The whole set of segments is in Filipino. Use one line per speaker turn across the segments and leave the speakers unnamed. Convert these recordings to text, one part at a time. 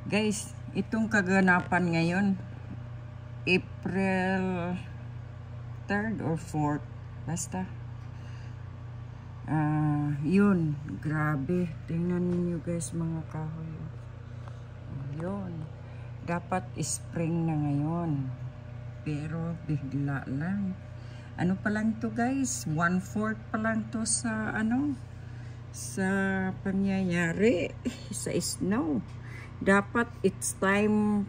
Guys, itong kaganapan ngayon, April 3rd or 4th, basta. Yun, grabe. Tingnan niyo guys mga kahoy. Yun. Dapat spring na ngayon. Pero bigla lang. Ano pa lang to guys? 1/4 pa lang to sa sa pangyayari sa snow. Dapat it's time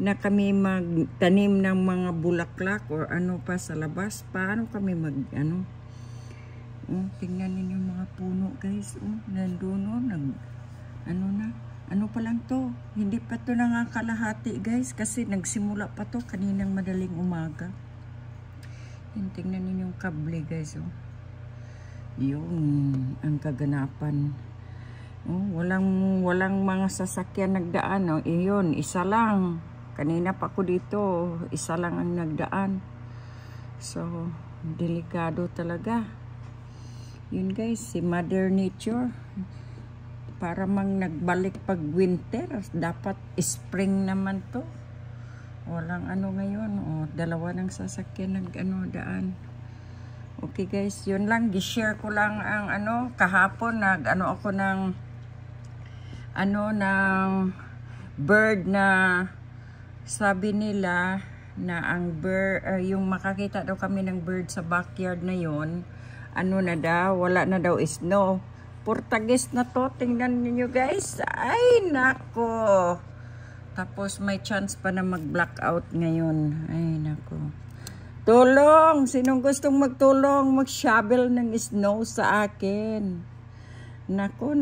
na kami magtanim ng mga bulaklak or ano pa sa labas. Paano kami tingnan ninyo mga puno guys. Nandun ano pa lang to. Hindi pa to nangakalahati guys kasi nagsimula pa to kaninang madaling umaga. Tingnan ninyo yung kable guys. Yun ang kaganapan. Walang mga sasakyan nagdaan. Iyon, isa lang. Kanina pa ako dito, isa lang ang nagdaan. So, delikado talaga. Yun guys, si Mother Nature. Para mang nagbalik pag winter, dapat spring naman to. Walang ngayon. Dalawa ng sasakyan daan. Okay guys, yun lang. Gi-share ko lang ang kahapon ako ng bird na sabi nila na ang bird, yung makakita daw kami ng bird sa backyard na yon, wala na daw snow. Portagis na to, tingnan niyo guys. Ay nako. Tapos may chance pa na mag-blackout ngayon. Ay nako. Tulong! Sinong gustong magtulong? Mag-shovel ng snow sa akin. Nako.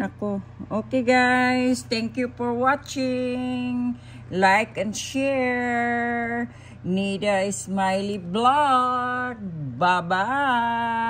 Okay guys, thank you for watching. Like and share. Nida Smiley Vlog. Bye-bye.